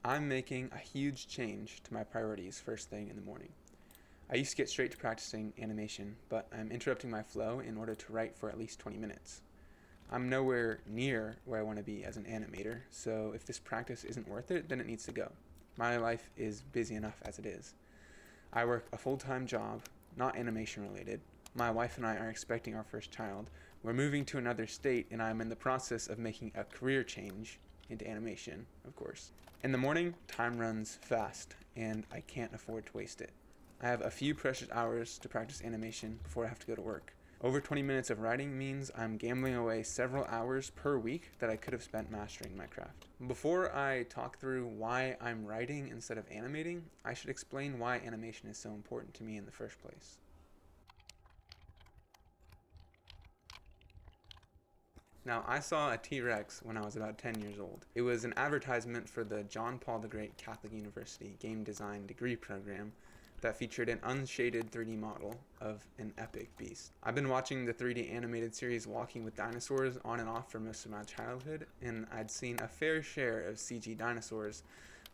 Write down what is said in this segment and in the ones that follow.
I'm making a huge change to my priorities first thing in the morning. I used to get straight to practicing animation, but I'm interrupting my flow in order to write for at least 20 minutes. I'm nowhere near where I want to be as an animator, so if this practice isn't worth it, then it needs to go. My life is busy enough as it is. I work a full-time job, not animation related. My wife and I are expecting our first child. We're moving to another state, and I'm in the process of making a career change into animation, of course. In the morning, time runs fast, and I can't afford to waste it. I have a few precious hours to practice animation before I have to go to work. Over 20 minutes of writing means I'm gambling away several hours per week that I could have spent mastering my craft. Before I talk through why I'm writing instead of animating, I should explain why animation is so important to me in the first place. Now, I saw a T-Rex when I was about 10 years old. It was an advertisement for the John Paul the Great Catholic University Game Design degree program that featured an unshaded 3D model of an epic beast. I've been watching the 3D animated series Walking with Dinosaurs on and off for most of my childhood, and I'd seen a fair share of CG dinosaurs,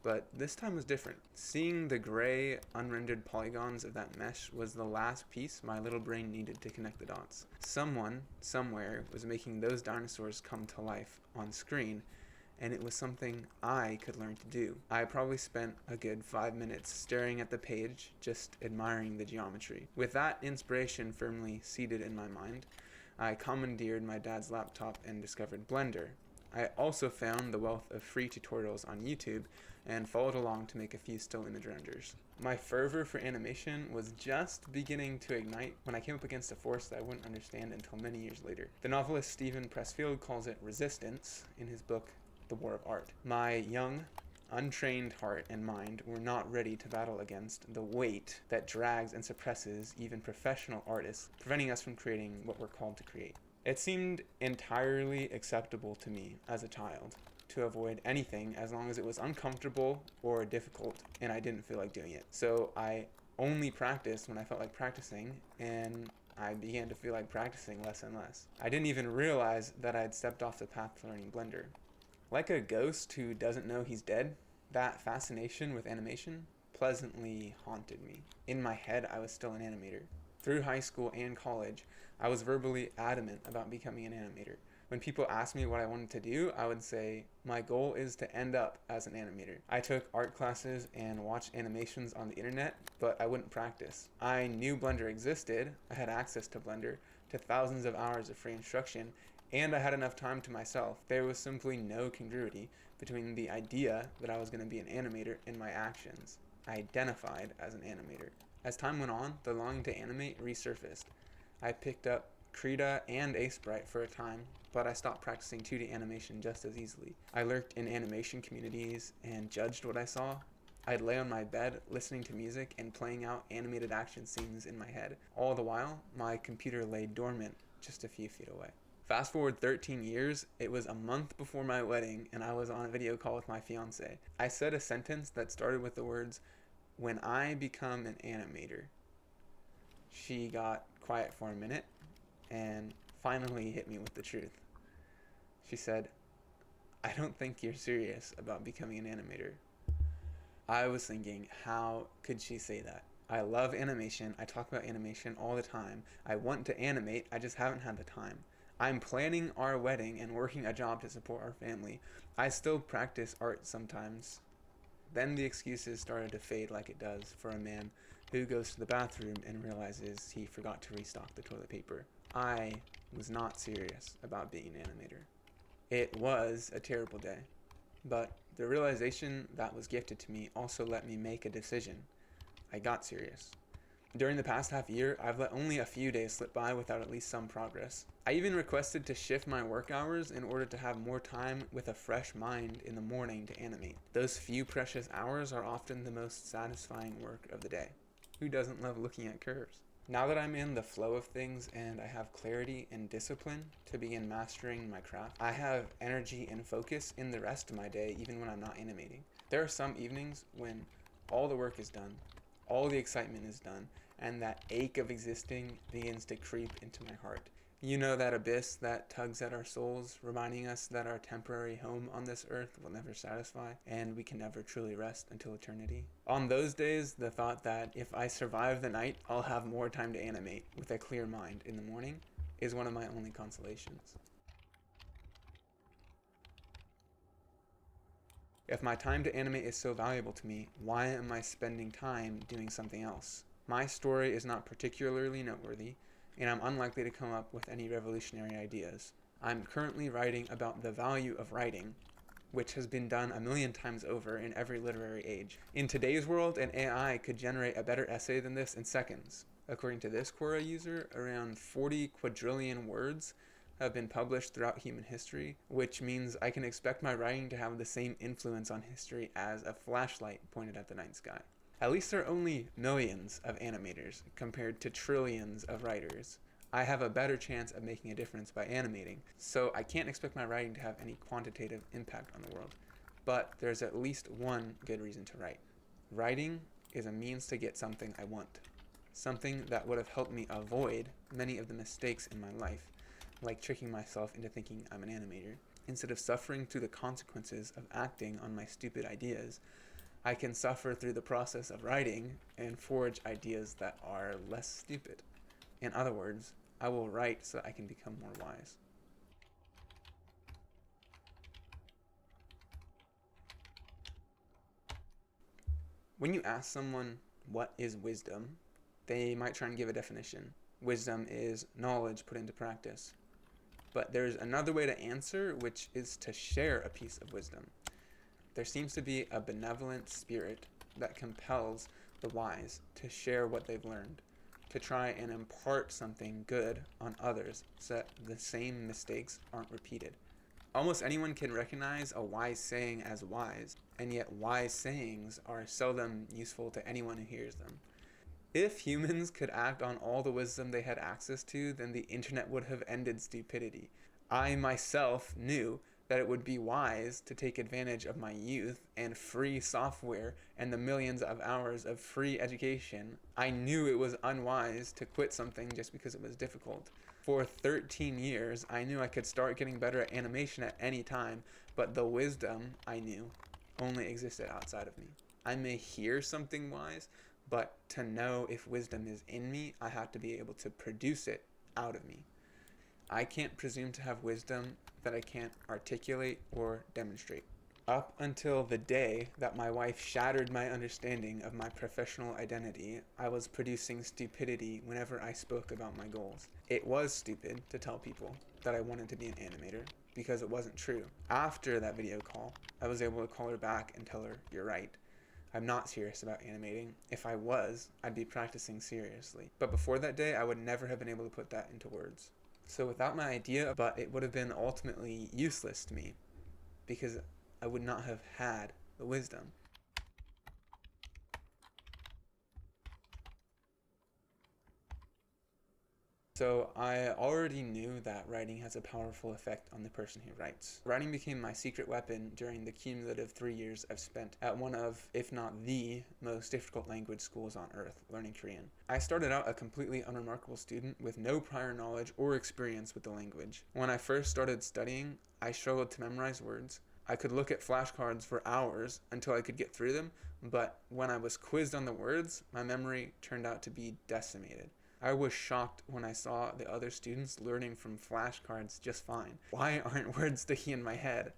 but this time was different. Seeing the gray, unrendered polygons of that mesh was the last piece my little brain needed to connect the dots. Someone, somewhere, was making those dinosaurs come to life on screen, and it was something I could learn to do. I probably spent a good 5 minutes staring at the page, just admiring the geometry. With that inspiration firmly seated in my mind, I commandeered my dad's laptop and discovered Blender. I also found the wealth of free tutorials on YouTube and followed along to make a few still image renders. My fervor for animation was just beginning to ignite when I came up against a force that I wouldn't understand until many years later. The novelist Stephen Pressfield calls it resistance in his book The War of Art. My young, untrained heart and mind were not ready to battle against the weight that drags and suppresses even professional artists, preventing us from creating what we're called to create. It seemed entirely acceptable to me as a child to avoid anything as long as it was uncomfortable or difficult and I didn't feel like doing it. So I only practiced when I felt like practicing, and I began to feel like practicing less and less. I didn't even realize that I had stepped off the path to learning Blender. Like a ghost who doesn't know he's dead, that fascination with animation pleasantly haunted me. In my head, I was still an animator. Through high school and college, I was verbally adamant about becoming an animator. When people asked me what I wanted to do, I would say, my goal is to end up as an animator. I took art classes and watched animations on the internet, but I wouldn't practice. I knew Blender existed, I had access to Blender, to thousands of hours of free instruction, and I had enough time to myself. There was simply no congruity between the idea that I was going to be an animator and my actions. I identified as an animator. As time went on, the longing to animate resurfaced. I picked up Krita and Sprite for a time, but I stopped practicing 2D animation just as easily. I lurked in animation communities and judged what I saw. I'd lay on my bed listening to music and playing out animated action scenes in my head. All the while, my computer lay dormant just a few feet away. Fast forward 13 years, it was a month before my wedding and I was on a video call with my fiance. I said a sentence that started with the words, "When I become an animator." She got quiet for a minute and finally hit me with the truth. She said, "I don't think you're serious about becoming an animator." I was thinking, how could she say that? I love animation, I talk about animation all the time, I want to animate, I just haven't had the time. I'm planning our wedding and working a job to support our family. I still practice art sometimes. Then the excuses started to fade like it does for a man who goes to the bathroom and realizes he forgot to restock the toilet paper. I was not serious about being an animator. It was a terrible day, but the realization that was gifted to me also let me make a decision. I got serious. During the past half year, I've let only a few days slip by without at least some progress. I even requested to shift my work hours in order to have more time with a fresh mind in the morning to animate. Those few precious hours are often the most satisfying work of the day. Who doesn't love looking at curves? Now that I'm in the flow of things and I have clarity and discipline to begin mastering my craft, I have energy and focus in the rest of my day even when I'm not animating. There are some evenings when all the work is done, all the excitement is done, and that ache of existing begins to creep into my heart. You know that abyss that tugs at our souls, reminding us that our temporary home on this earth will never satisfy, and we can never truly rest until eternity. On those days, the thought that if I survive the night, I'll have more time to animate with a clear mind in the morning is one of my only consolations. If my time to animate is so valuable to me, why am I spending time doing something else? My story is not particularly noteworthy, and I'm unlikely to come up with any revolutionary ideas. I'm currently writing about the value of writing, which has been done a million times over in every literary age. In today's world, an AI could generate a better essay than this in seconds. According to this Quora user, around 40 quadrillion words have been published throughout human history, which means I can expect my writing to have the same influence on history as a flashlight pointed at the night sky. At least there are only millions of animators compared to trillions of writers. I have a better chance of making a difference by animating, so I can't expect my writing to have any quantitative impact on the world. But there's at least one good reason to write. Writing is a means to get something I want. Something that would have helped me avoid many of the mistakes in my life, like tricking myself into thinking I'm an animator. Instead of suffering through the consequences of acting on my stupid ideas, I can suffer through the process of writing and forge ideas that are less stupid. In other words, I will write so I can become more wise. When you ask someone what is wisdom, they might try and give a definition. Wisdom is knowledge put into practice. But there's another way to answer, which is to share a piece of wisdom. There seems to be a benevolent spirit that compels the wise to share what they've learned, to try and impart something good on others so that the same mistakes aren't repeated. Almost anyone can recognize a wise saying as wise, and yet wise sayings are seldom useful to anyone who hears them. If humans could act on all the wisdom they had access to, then the internet would have ended stupidity. I myself knew that it would be wise to take advantage of my youth and free software and the millions of hours of free education. I knew it was unwise to quit something just because it was difficult. For 13 years, I knew I could start getting better at animation at any time, but the wisdom I knew only existed outside of me. I may hear something wise, but to know if wisdom is in me, I have to be able to produce it out of me. I can't presume to have wisdom that I can't articulate or demonstrate. Up until the day that my wife shattered my understanding of my professional identity, I was producing stupidity whenever I spoke about my goals. It was stupid to tell people that I wanted to be an animator because it wasn't true. After that video call, I was able to call her back and tell her, "You're right. I'm not serious about animating. If I was, I'd be practicing seriously." But before that day, I would never have been able to put that into words. So without my idea, but it would have been ultimately useless to me because I would not have had the wisdom. So I already knew that writing has a powerful effect on the person who writes. Writing became my secret weapon during the cumulative 3 years I've spent at one of, if not the, most difficult language schools on earth, learning Korean. I started out a completely unremarkable student with no prior knowledge or experience with the language. When I first started studying, I struggled to memorize words. I could look at flashcards for hours until I could get through them, but when I was quizzed on the words, my memory turned out to be decimated. I was shocked when I saw the other students learning from flashcards just fine. Why aren't words sticking in my head?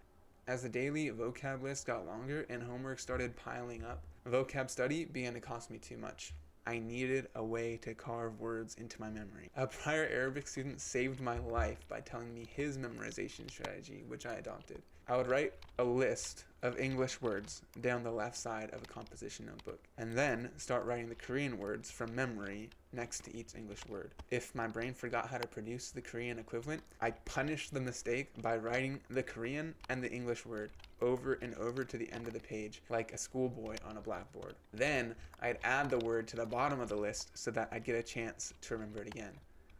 As the daily vocab list got longer and homework started piling up, vocab study began to cost me too much. I needed a way to carve words into my memory. A prior Arabic student saved my life by telling me his memorization strategy, which I adopted. I would write a list of English words down the left side of a composition notebook, and then start writing the Korean words from memory next to each English word. If my brain forgot how to produce the Korean equivalent, I punished the mistake by writing the Korean and the English word over and over to the end of the page, like a schoolboy on a blackboard. Then I'd add the word to the bottom of the list so that I'd get a chance to remember it again.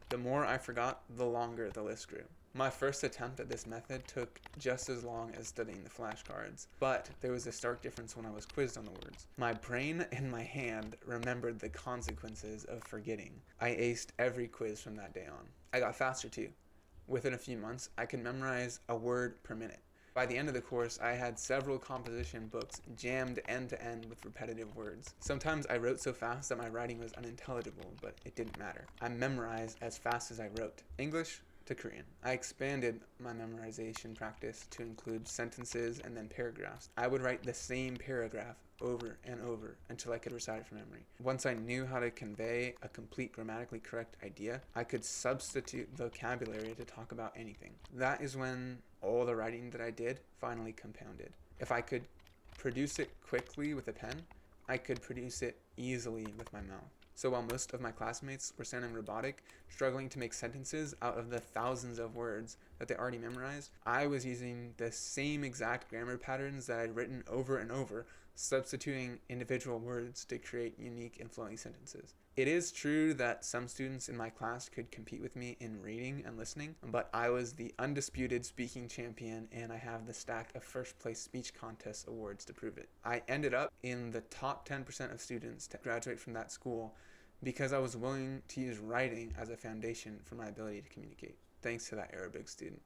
The more I forgot, the longer the list grew. My first attempt at this method took just as long as studying the flashcards, but there was a stark difference when I was quizzed on the words. My brain and my hand remembered the consequences of forgetting. I aced every quiz from that day on. I got faster too. Within a few months, I could memorize a word per minute. By the end of the course, I had several composition books jammed end to end with repetitive words. Sometimes I wrote so fast that my writing was unintelligible, but it didn't matter. I memorized as fast as I wrote. English to Korean. I expanded my memorization practice to include sentences and then paragraphs. I would write the same paragraph over and over until I could recite it from memory. Once I knew how to convey a complete grammatically correct idea, I could substitute vocabulary to talk about anything. That is when all the writing that I did finally compounded. If I could produce it quickly with a pen, I could produce it easily with my mouth. So while most of my classmates were sounding robotic, struggling to make sentences out of the thousands of words that they already memorized, I was using the same exact grammar patterns that I'd written over and over, substituting individual words to create unique and flowing sentences. It is true that some students in my class could compete with me in reading and listening, but I was the undisputed speaking champion, and I have the stack of first place speech contest awards to prove it. I ended up in the top 10% of students to graduate from that school because I was willing to use writing as a foundation for my ability to communicate, thanks to that Arabic student.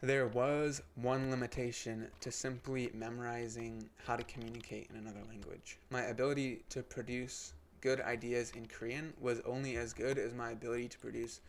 There was one limitation to simply memorizing how to communicate in another language. My ability to produce good ideas in Korean was only as good as my ability to produce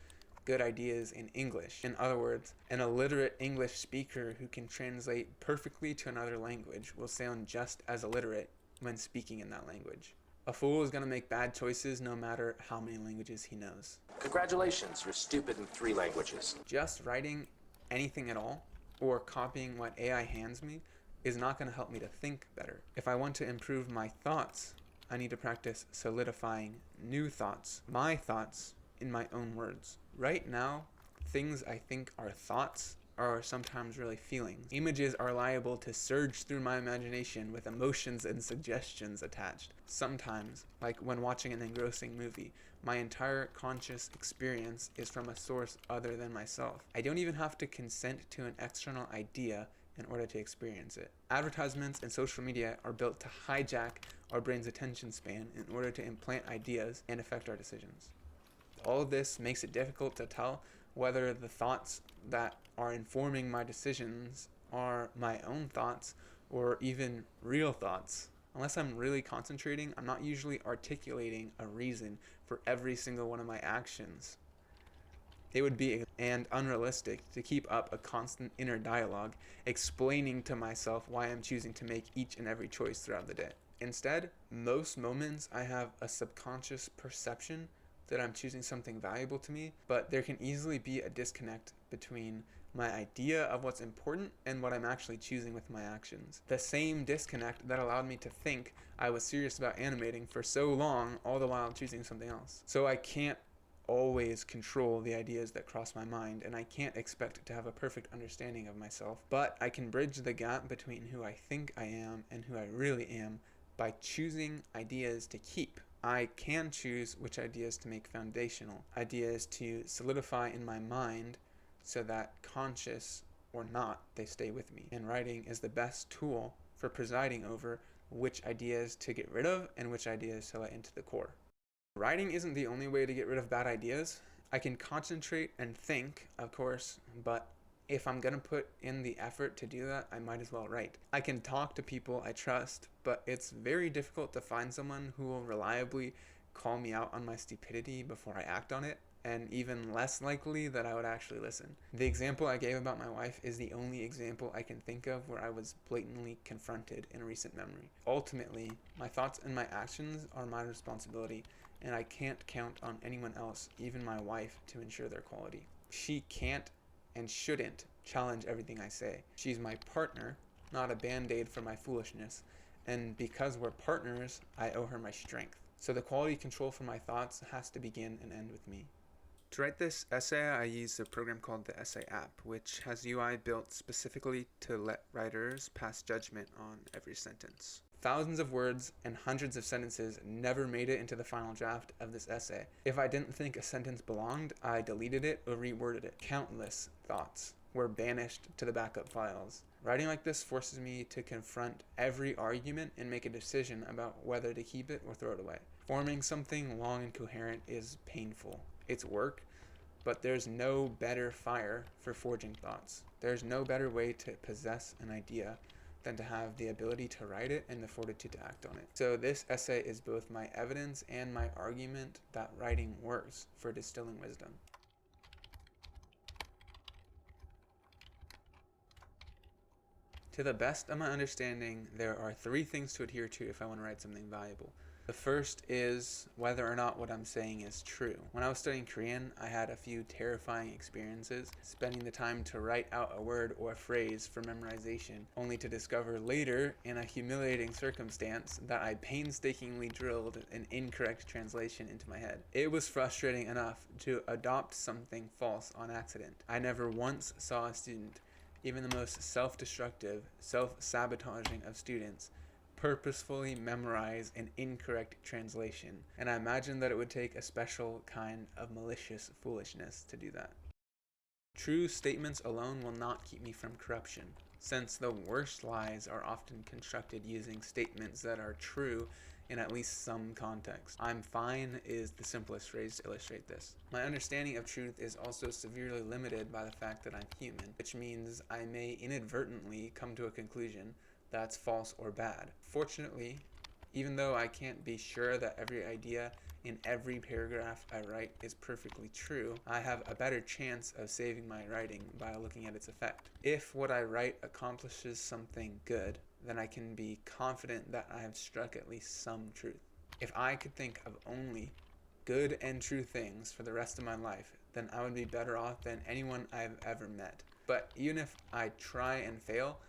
good ideas in English. In other words, an illiterate English speaker who can translate perfectly to another language will sound just as illiterate when speaking in that language. A fool is going to make bad choices no matter how many languages he knows. Congratulations, you're stupid in 3 languages. Just writing anything at all or copying what AI hands me is not going to help me to think better. If I want to improve my thoughts, I need to practice solidifying new thoughts, my thoughts, in my own words. Right now, things I think are thoughts are sometimes really feelings. Images are liable to surge through my imagination with emotions and suggestions attached. Sometimes, like when watching an engrossing movie, my entire conscious experience is from a source other than myself. I don't even have to consent to an external idea in order to experience it. Advertisements and social media are built to hijack our brain's attention span in order to implant ideas and affect our decisions. All of this makes it difficult to tell whether the thoughts that are informing my decisions are my own thoughts or even real thoughts. Unless I'm really concentrating, I'm not usually articulating a reason for every single one of my actions. It would be and unrealistic to keep up a constant inner dialogue explaining to myself why I'm choosing to make each and every choice throughout the day. Instead, most moments I have a subconscious perception that I'm choosing something valuable to me, but there can easily be a disconnect between my idea of what's important and what I'm actually choosing with my actions. The same disconnect that allowed me to think I was serious about animating for so long, all the while choosing something else. So I can't always control the ideas that cross my mind, and I can't expect to have a perfect understanding of myself, but I can bridge the gap between who I think I am and who I really am by choosing ideas to keep. I can choose which ideas to make foundational, ideas to solidify in my mind so that, conscious or not, they stay with me. And writing is the best tool for presiding over which ideas to get rid of and which ideas to let into the core. Writing isn't the only way to get rid of bad ideas. I can concentrate and think, of course, but if I'm going to put in the effort to do that, I might as well write. I can talk to people I trust, but it's very difficult to find someone who will reliably call me out on my stupidity before I act on it, and even less likely that I would actually listen. The example I gave about my wife is the only example I can think of where I was blatantly confronted in recent memory. Ultimately, my thoughts and my actions are my responsibility, and I can't count on anyone else, even my wife, to ensure their quality. She can't and shouldn't challenge everything I say. She's my partner, not a band-aid for my foolishness, and because we're partners, I owe her my strength. So the quality control for my thoughts has to begin and end with me. To write this essay, I used a program called the Essay app, which has UI built specifically to let writers pass judgment on every sentence. Thousands of words and hundreds of sentences never made it into the final draft of this essay. If I didn't think a sentence belonged, I deleted it or reworded it. Countless thoughts were banished to the backup files. Writing like this forces me to confront every argument and make a decision about whether to keep it or throw it away. Forming something long and coherent is painful. It's work, but there's no better fire for forging thoughts. There's no better way to possess an idea than to have the ability to write it and the fortitude to act on it. So this essay is both my evidence and my argument that writing works for distilling wisdom. To the best of my understanding, there are 3 things to adhere to if I want to write something valuable. The first is whether or not what I'm saying is true. When I was studying Korean, I had a few terrifying experiences, spending the time to write out a word or a phrase for memorization, only to discover later, in a humiliating circumstance, that I painstakingly drilled an incorrect translation into my head. It was frustrating enough to adopt something false on accident. I never once saw a student, even the most self-destructive, self-sabotaging of students, purposefully memorize an incorrect translation, and I imagine that it would take a special kind of malicious foolishness to do that. True statements alone will not keep me from corruption, since the worst lies are often constructed using statements that are true in at least some context. "I'm fine" is the simplest phrase to illustrate this. My understanding of truth is also severely limited by the fact that I'm human, which means I may inadvertently come to a conclusion that's false or bad. Fortunately, even though I can't be sure that every idea in every paragraph I write is perfectly true, I have a better chance of saving my writing by looking at its effect. If what I write accomplishes something good, then I can be confident that I have struck at least some truth. If I could think of only good and true things for the rest of my life, then I would be better off than anyone I've ever met. But even if I try and fail,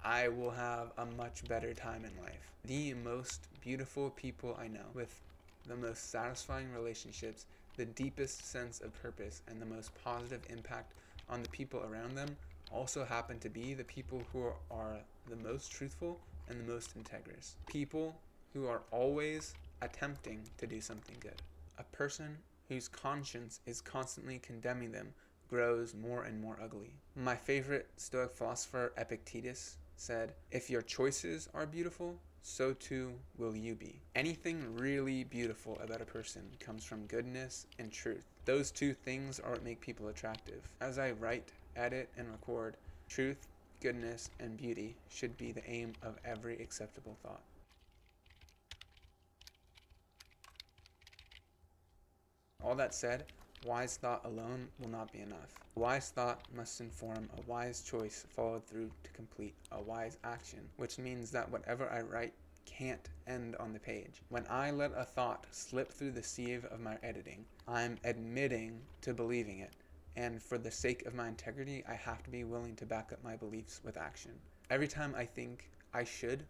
I will have a much better time in life. The most beautiful people I know, with the most satisfying relationships, the deepest sense of purpose, and the most positive impact on the people around them, also happen to be the people who are the most truthful and the most integrous. People who are always attempting to do something good. A person whose conscience is constantly condemning them grows more and more ugly. My favorite Stoic philosopher, Epictetus, said, "If your choices are beautiful, so too will you be." Anything really beautiful about a person comes from goodness and truth. Those 2 things are what make people attractive. As I write, edit, and record, truth, goodness, and beauty should be the aim of every acceptable thought. All that said, wise thought alone will not be enough. Wise thought must inform a wise choice followed through to complete a wise action, which means that whatever I write can't end on the page. When I let a thought slip through the sieve of my editing, I'm admitting to believing it, and for the sake of my integrity, I have to be willing to back up my beliefs with action. Every time I think I should,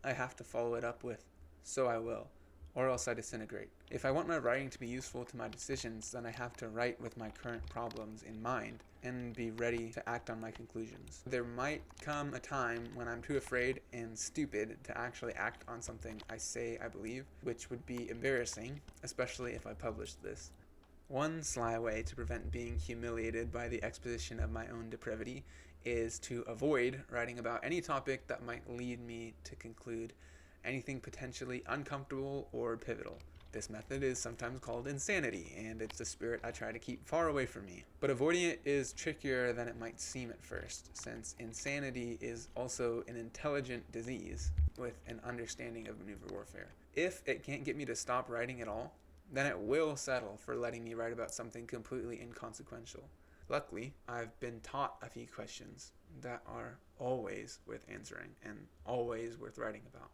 I have to follow it up with, "so I will," or else I disintegrate. If I want my writing to be useful to my decisions, then I have to write with my current problems in mind and be ready to act on my conclusions. There might come a time when I'm too afraid and stupid to actually act on something I say I believe, which would be embarrassing, especially if I published this. One sly way to prevent being humiliated by the exposition of my own depravity is to avoid writing about any topic that might lead me to conclude anything potentially uncomfortable or pivotal. This method is sometimes called insanity, and it's a spirit I try to keep far away from me. But avoiding it is trickier than it might seem at first, since insanity is also an intelligent disease with an understanding of maneuver warfare. If it can't get me to stop writing at all, then it will settle for letting me write about something completely inconsequential. Luckily, I've been taught a few questions that are always worth answering and always worth writing about.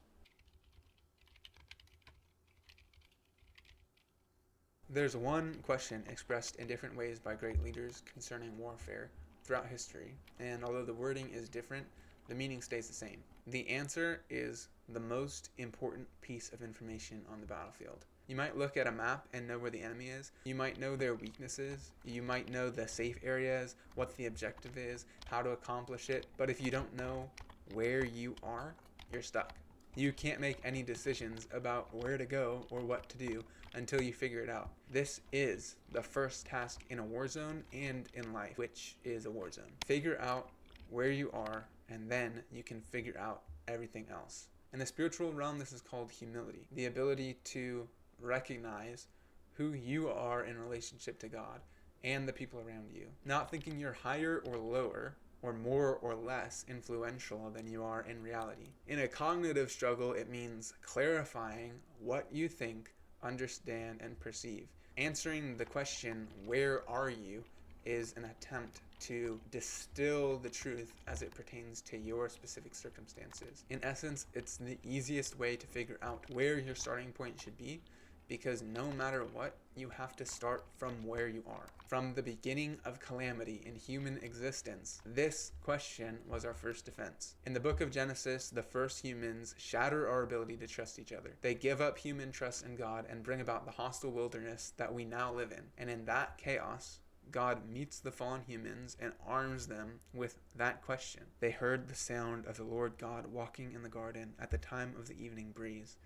There's one question expressed in different ways by great leaders concerning warfare throughout history, and although the wording is different, the meaning stays the same. The answer is the most important piece of information on the battlefield. You might look at a map and know where the enemy is. You might know their weaknesses. You might know the safe areas, what the objective is, how to accomplish it. But if you don't know where you are, you're stuck. You can't make any decisions about where to go or what to do until you figure it out. This is the first task in a war zone and in life, which is a war zone. Figure out where you are, and then you can figure out everything else. In the spiritual realm, this is called humility, the ability to recognize who you are in relationship to God and the people around you. Not thinking you're higher or lower, or more or less influential than you are in reality. In a cognitive struggle, it means clarifying what you think, understand, and perceive. Answering the question, where are you, is an attempt to distill the truth as it pertains to your specific circumstances. In essence, it's the easiest way to figure out where your starting point should be, because no matter what, you have to start from where you are. From the beginning of calamity in human existence, this question was our first defense. In the book of Genesis, the first humans shatter our ability to trust each other. They give up human trust in God and bring about the hostile wilderness that we now live in. And in that chaos, God meets the fallen humans and arms them with that question. They heard the sound of the Lord God walking in the garden at the time of the evening breeze.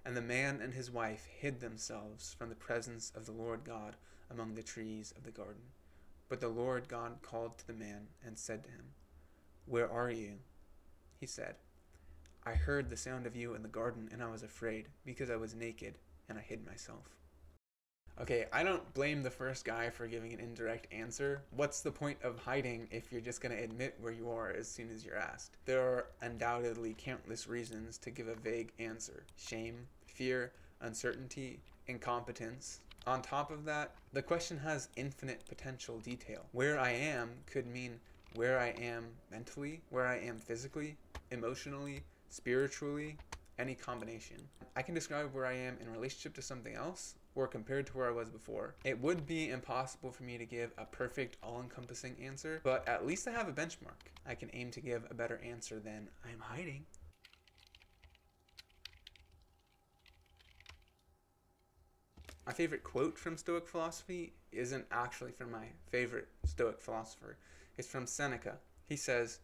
And the man and his wife hid themselves from the presence of the Lord God among the trees of the garden. But the Lord God called to the man and said to him, "Where are you?" He said, "I heard the sound of you in the garden, and I was afraid, because I was naked, and I hid myself." Okay, I don't blame the first guy for giving an indirect answer. What's the point of hiding if you're just going to admit where you are as soon as you're asked? There are undoubtedly countless reasons to give a vague answer. Shame, fear, uncertainty, incompetence. On top of that, the question has infinite potential detail. Where I am could mean where I am mentally, where I am physically, emotionally, spiritually, any combination. I can describe where I am in relationship to something else, or compared to where I was before. It would be impossible for me to give a perfect, all-encompassing answer, but at least I have a benchmark. I can aim to give a better answer than "I'm hiding." My favorite quote from Stoic philosophy isn't actually from my favorite Stoic philosopher. It's from Seneca. He says,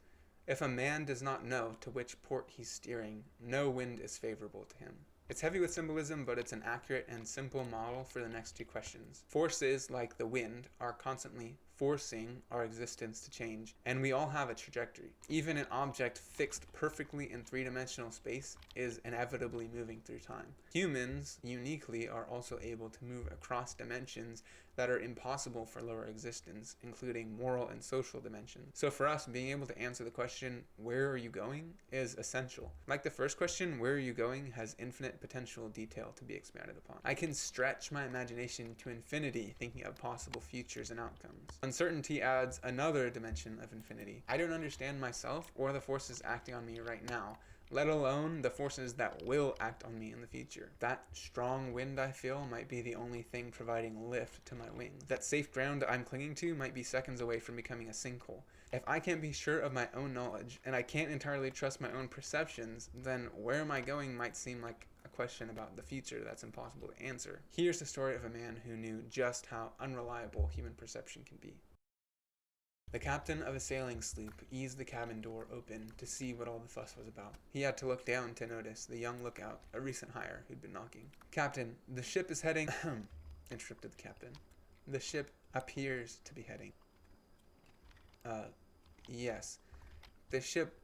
"If a man does not know to which port he's steering, no wind is favorable to him." It's heavy with symbolism, but it's an accurate and simple model for the next two questions. Forces, like the wind, are constantly forcing our existence to change, and we all have a trajectory. Even an object fixed perfectly in three-dimensional space is inevitably moving through time. Humans, uniquely, are also able to move across dimensions that are impossible for lower existence, including moral and social dimensions. So for us, being able to answer the question, "Where are you going?" is essential. Like the first question, "Where are you going?" has infinite potential detail to be expanded upon. I can stretch my imagination to infinity thinking of possible futures and outcomes. Uncertainty adds another dimension of infinity. I don't understand myself or the forces acting on me right now, let alone the forces that will act on me in the future. That strong wind I feel might be the only thing providing lift to my wings. That safe ground I'm clinging to might be seconds away from becoming a sinkhole. If I can't be sure of my own knowledge, and I can't entirely trust my own perceptions, then where am I going might seem like a question about the future that's impossible to answer. Here's the story of a man who knew just how unreliable human perception can be. The captain of a sailing sloop eased the cabin door open to see what all the fuss was about. He had to look down to notice the young lookout, a recent hire, who'd been knocking. "Captain, the ship is heading..." interrupted the captain. "The ship appears to be heading." Yes. The ship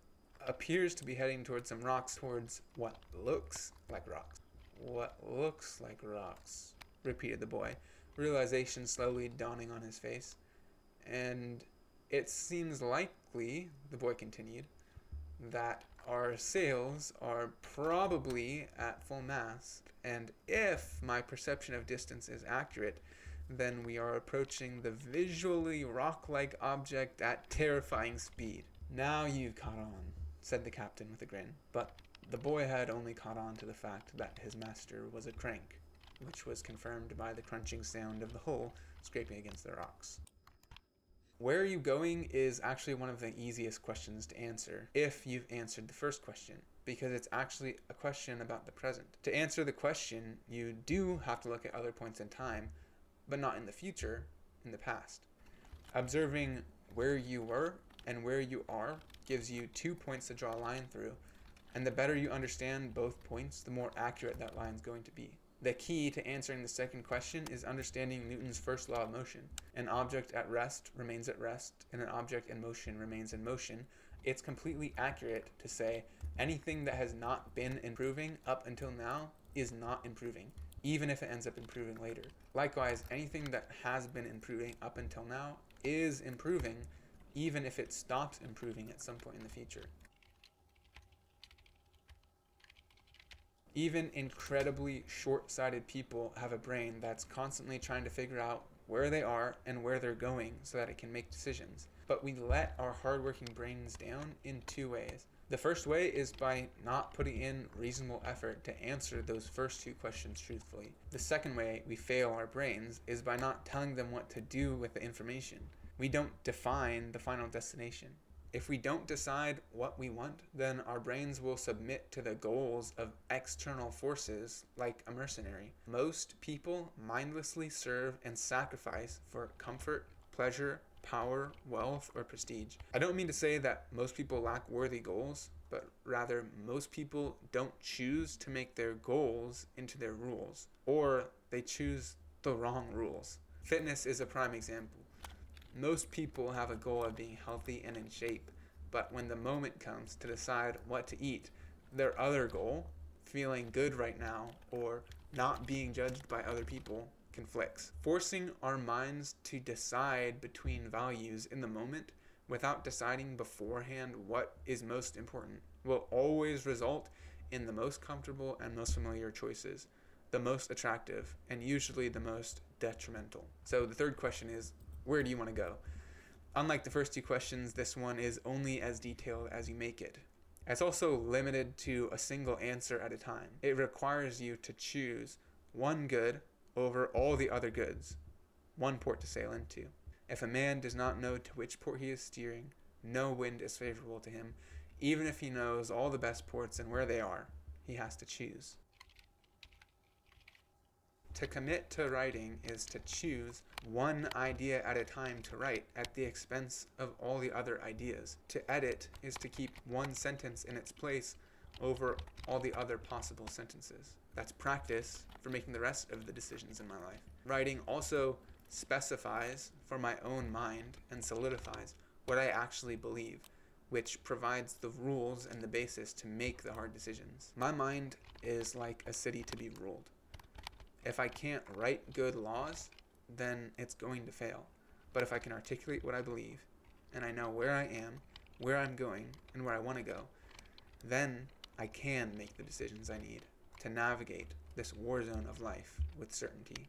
appears to be heading towards some rocks, towards what looks like rocks. "What looks like rocks," repeated the boy, realization slowly dawning on his face. "And it seems likely," the boy continued, "that our sails are probably at full mast, and if my perception of distance is accurate, then we are approaching the visually rock-like object at terrifying speed." "Now you've caught on," said the captain with a grin. But the boy had only caught on to the fact that his master was a crank, which was confirmed by the crunching sound of the hull scraping against the rocks. Where are you going is actually one of the easiest questions to answer if you've answered the first question, because it's actually a question about the present. To answer the question, you do have to look at other points in time, but not in the future, in the past. Observing where you were and where you are gives you 2 points to draw a line through, And the better you understand both points, the more accurate that line is going to be. The key to answering the second question is understanding Newton's first law of motion. An object at rest remains at rest, and an object in motion remains in motion. It's completely accurate to say anything that has not been improving up until now is not improving, even if it ends up improving later. Likewise, anything that has been improving up until now is improving, even if it stops improving at some point in the future. Even incredibly short-sighted people have a brain that's constantly trying to figure out where they are and where they're going so that it can make decisions. But we let our hardworking brains down in two ways. The first way is by not putting in reasonable effort to answer those first two questions truthfully. The second way we fail our brains is by not telling them what to do with the information. We don't define the final destination. If we don't decide what we want, then our brains will submit to the goals of external forces like a mercenary. Most people mindlessly serve and sacrifice for comfort, pleasure, power, wealth, or prestige. I don't mean to say that most people lack worthy goals, but rather most people don't choose to make their goals into their rules, or they choose the wrong rules. Fitness is a prime example. Most people have a goal of being healthy and in shape, but when the moment comes to decide what to eat, their other goal, feeling good right now or not being judged by other people, conflicts. Forcing our minds to decide between values in the moment without deciding beforehand what is most important will always result in the most comfortable and most familiar choices, the most attractive, and usually the most detrimental. So the third question is, where do you want to go? Unlike the first two questions, this one is only as detailed as you make it. It's also limited to a single answer at a time. It requires you to choose one good over all the other goods, one port to sail into. If a man does not know to which port he is steering, no wind is favorable to him. Even if he knows all the best ports and where they are, he has to choose. To commit to writing is to choose one idea at a time to write at the expense of all the other ideas. To edit is to keep one sentence in its place over all the other possible sentences. That's practice for making the rest of the decisions in my life. Writing also specifies for my own mind and solidifies what I actually believe, which provides the rules and the basis to make the hard decisions. My mind is like a city to be ruled. If I can't write good laws, then it's going to fail. But if I can articulate what I believe, and I know where I am, where I'm going, and where I want to go, then I can make the decisions I need to navigate this war zone of life with certainty.